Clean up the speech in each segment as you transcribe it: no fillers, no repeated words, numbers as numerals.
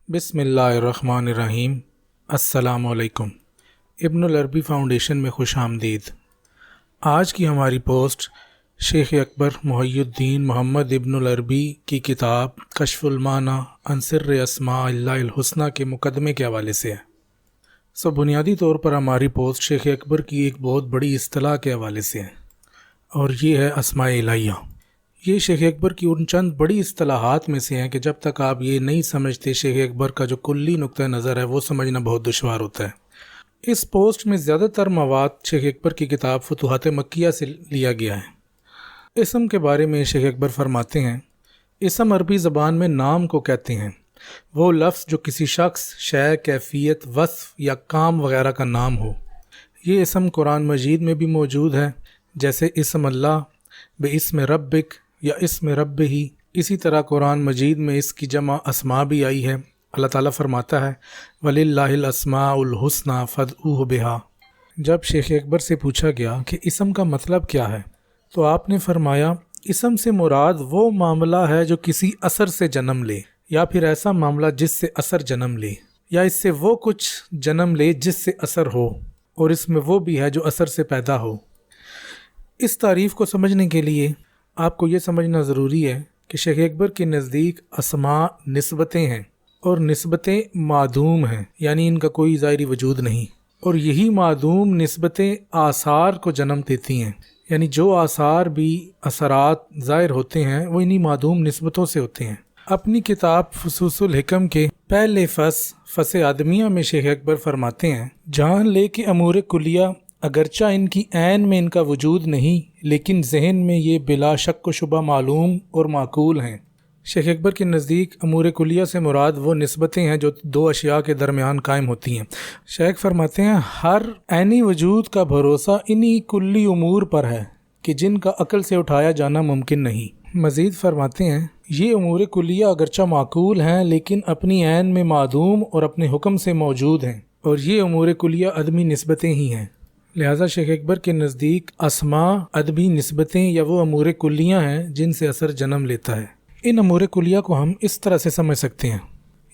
بسم اللہ الرحمن الرحیم۔ السلام علیکم۔ ابن العربی فاؤنڈیشن میں خوش آمدید۔ آج کی ہماری پوسٹ شیخ اکبر محیی الدین محمد ابن العربی کی کتاب کشف المعنی عن سر اسماء اللہ الحسنی کے مقدمے کے حوالے سے ہے۔ بنیادی طور پر ہماری پوسٹ شیخ اکبر کی ایک بہت بڑی اصطلاح کے حوالے سے ہے، اور یہ ہے اسمائے الہیہ۔ یہ شیخ اکبر کی ان چند بڑی اصطلاحات میں سے ہیں کہ جب تک آپ یہ نہیں سمجھتے شیخ اکبر کا جو کلی نقطہ نظر ہے وہ سمجھنا بہت دشوار ہوتا ہے۔ اس پوسٹ میں زیادہ تر مواد شیخ اکبر کی کتاب فتوحات مکیہ سے لیا گیا ہے۔ اسم کے بارے میں شیخ اکبر فرماتے ہیں، اسم عربی زبان میں نام کو کہتے ہیں، وہ لفظ جو کسی شخص، شے، کیفیت، وصف یا کام وغیرہ کا نام ہو۔ یہ اسم قرآن مجید میں بھی موجود ہے، جیسے اسم اللہ، بے اسم ربک یا اسم رب ہی۔ اسی طرح قرآن مجید میں اس کی جمع اسما بھی آئی ہے۔ اللہ تعالیٰ فرماتا ہے وَلِلَّهِ الْأَسْمَاءُ الْحُسْنَى فَادْعُوهُ بِهَا۔ جب شیخ اکبر سے پوچھا گیا کہ اسم کا مطلب کیا ہے تو آپ نے فرمایا، اسم سے مراد وہ معاملہ ہے جو کسی اثر سے جنم لے، یا پھر ایسا معاملہ جس سے اثر جنم لے، یا اس سے وہ کچھ جنم لے جس سے اثر ہو، اور اس میں وہ بھی ہے جو اثر سے پیدا ہو۔ اس تعریف کو سمجھنے کے لیے آپ کو یہ سمجھنا ضروری ہے کہ شیخ اکبر کے نزدیک اسماء نسبتیں ہیں، اور نسبتیں معدوم ہیں، یعنی ان کا کوئی ظاہری وجود نہیں، اور یہی معدوم نسبتیں آثار کو جنم دیتی ہیں، یعنی جو آثار بھی اثرات ظاہر ہوتے ہیں وہ انہی معدوم نسبتوں سے ہوتے ہیں۔ اپنی کتاب فصوص الحکم کے پہلے فص عدمیہ میں شیخ اکبر فرماتے ہیں، جان لے کہ امور کلیہ اگرچہ ان کی عین میں ان کا وجود نہیں، لیکن ذہن میں یہ بلا شک و شبہ معلوم اور معقول ہیں۔ شیخ اکبر کے نزدیک امور کلیہ سے مراد وہ نسبتیں ہیں جو دو اشیاء کے درمیان قائم ہوتی ہیں۔ شیخ فرماتے ہیں، ہر عینی وجود کا بھروسہ انہی کلی امور پر ہے کہ جن کا عقل سے اٹھایا جانا ممکن نہیں۔ مزید فرماتے ہیں، یہ امور کلیہ اگرچہ معقول ہیں لیکن اپنی عین میں معدوم اور اپنے حکم سے موجود ہیں، اور یہ امور کلیہ عدمی نسبتیں ہی ہیں۔ لہٰذا شیخ اکبر کے نزدیک اسماء عدمی نسبتیں یا وہ امور کلیہ ہیں جن سے اثر جنم لیتا ہے۔ ان امور کلیہ کو ہم اس طرح سے سمجھ سکتے ہیں،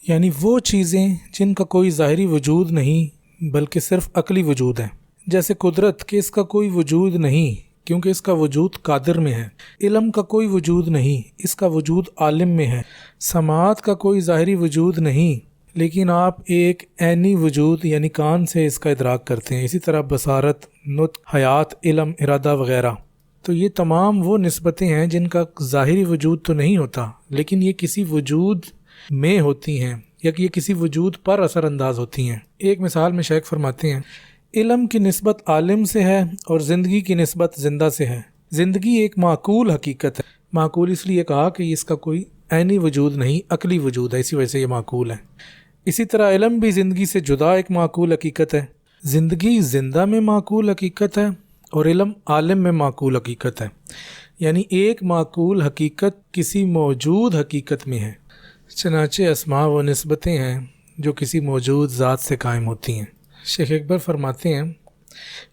یعنی وہ چیزیں جن کا کوئی ظاہری وجود نہیں بلکہ صرف عقلی وجود ہے، جیسے قدرت کہ اس کا کوئی وجود نہیں کیونکہ اس کا وجود قادر میں ہے، علم کا کوئی وجود نہیں، اس کا وجود عالم میں ہے، سماعت کا کوئی ظاہری وجود نہیں لیکن آپ ایک عینی وجود یعنی کان سے اس کا ادراک کرتے ہیں۔ اسی طرح بصارت، نطق، حیات، علم، ارادہ وغیرہ۔ تو یہ تمام وہ نسبتیں ہیں جن کا ظاہری وجود تو نہیں ہوتا لیکن یہ کسی وجود میں ہوتی ہیں یا کہ یہ کسی وجود پر اثر انداز ہوتی ہیں۔ ایک مثال میں شیخ فرماتے ہیں، علم کی نسبت عالم سے ہے اور زندگی کی نسبت زندہ سے ہے۔ زندگی ایک معقول حقیقت ہے، معقول اس لیے کہا کہ اس کا کوئی عینی وجود نہیں، عقلی وجود ہے، اسی وجہ سے یہ معقول ہے۔ اسی طرح علم بھی زندگی سے جدا ایک معقول حقیقت ہے۔ زندگی زندہ میں معقول حقیقت ہے اور علم عالم میں معقول حقیقت ہے، یعنی ایک معقول حقیقت کسی موجود حقیقت میں ہے۔ چنانچہ اسماء وہ نسبتیں ہیں جو کسی موجود ذات سے قائم ہوتی ہیں۔ شیخ اکبر فرماتے ہیں،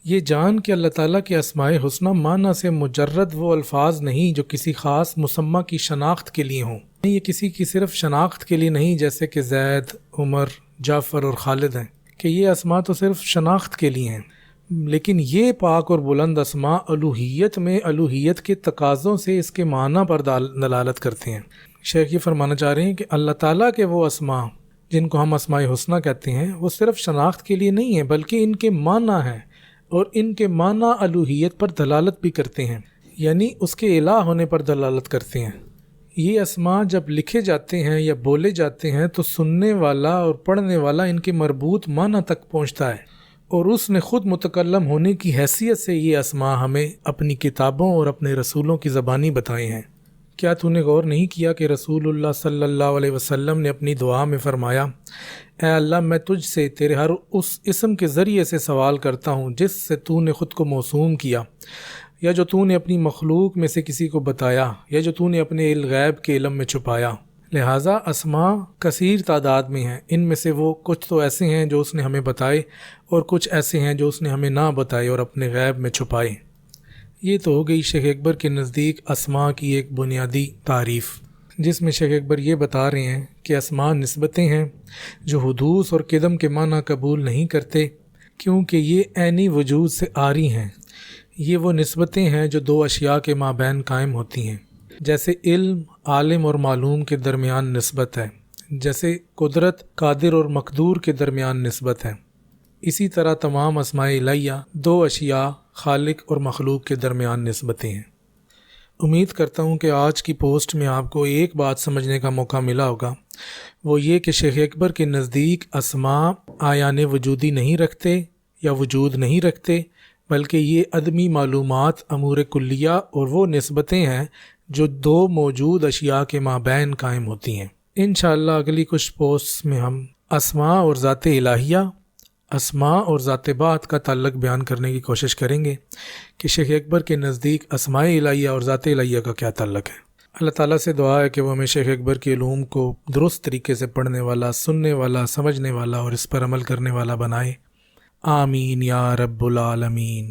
یہ جان کہ اللہ تعالیٰ کے اسمائے حسنی معنی سے مجرد وہ الفاظ نہیں جو کسی خاص مسمہ کی شناخت کے لیے ہوں، یہ کسی کی صرف شناخت کے لیے نہیں جیسے کہ زید، عمر، جعفر اور خالد ہیں، کہ یہ اسماء تو صرف شناخت کے لیے ہیں، لیکن یہ پاک اور بلند اسماء الوہیت میں الوہیت کے تقاضوں سے اس کے معنی پر دلالت کرتے ہیں۔ شیخ یہ فرمانا چاہ رہے ہیں کہ اللہ تعالیٰ کے وہ اسماء جن کو ہم اسماء حسنی کہتے ہیں وہ صرف شناخت کے لیے نہیں ہیں بلکہ ان کے معنی ہیں، اور ان کے معنی الوہیت پر دلالت بھی کرتے ہیں، یعنی اس کے الہ ہونے پر دلالت کرتے ہیں۔ یہ اسماء جب لکھے جاتے ہیں یا بولے جاتے ہیں تو سننے والا اور پڑھنے والا ان کے مربوط معنی تک پہنچتا ہے، اور اس نے خود متکلم ہونے کی حیثیت سے یہ اسماء ہمیں اپنی کتابوں اور اپنے رسولوں کی زبانی بتائے ہیں۔ کیا تو نے غور نہیں کیا کہ رسول اللہ صلی اللہ علیہ وسلم نے اپنی دعا میں فرمایا، اے اللہ میں تجھ سے تیرے ہر اس اسم کے ذریعے سے سوال کرتا ہوں جس سے تو نے خود کو موسوم کیا، یا جو تو نے اپنی مخلوق میں سے کسی کو بتایا، یا جو تو نے اپنے غیب کے علم میں چھپایا۔ لہٰذا اسماء کثیر تعداد میں ہیں، ان میں سے وہ کچھ تو ایسے ہیں جو اس نے ہمیں بتائے، اور کچھ ایسے ہیں جو اس نے ہمیں نہ بتائے اور اپنے غیب میں چھپائے۔ یہ تو ہو گئی شیخ اکبر کے نزدیک اسماء کی ایک بنیادی تعریف۔ جس میں شیخ اکبر یہ بتا رہے ہیں کہ اسماء نسبتیں ہیں جو حدوث اور قدم کے معنی قبول نہیں کرتے، کیونکہ یہ عینی وجود سے عاری ہیں۔ یہ وہ نسبتیں ہیں جو دو اشیاء کے مابین قائم ہوتی ہیں، جیسے علم عالم اور معلوم کے درمیان نسبت ہے، جیسے قدرت قادر اور مقدور کے درمیان نسبت ہے۔ اسی طرح تمام اسمائے الہیہ دو اشیاء خالق اور مخلوق کے درمیان نسبتیں ہیں۔ امید کرتا ہوں کہ آج کی پوسٹ میں آپ کو ایک بات سمجھنے کا موقع ملا ہوگا، وہ یہ کہ شیخ اکبر کے نزدیک اسماء آیان وجودی نہیں رکھتے یا وجود نہیں رکھتے، بلکہ یہ عدمی معلومات امور کلیہ اور وہ نسبتیں ہیں جو دو موجود اشیاء کے مابین قائم ہوتی ہیں۔ انشاءاللہ اگلی کچھ پوسٹ میں ہم اسماء اور ذات الہیہ، اسماء اور ذات بات کا تعلق بیان کرنے کی کوشش کریں گے کہ شیخ اکبر کے نزدیک اسمائے الہیہ اور ذات الہیہ کا کیا تعلق ہے۔ اللہ تعالیٰ سے دعا ہے کہ وہ ہمیں شیخ اکبر کے علوم کو درست طریقے سے پڑھنے والا، سننے والا، سمجھنے والا اور اس پر عمل کرنے والا بنائے۔ آمین یا رب العالمین۔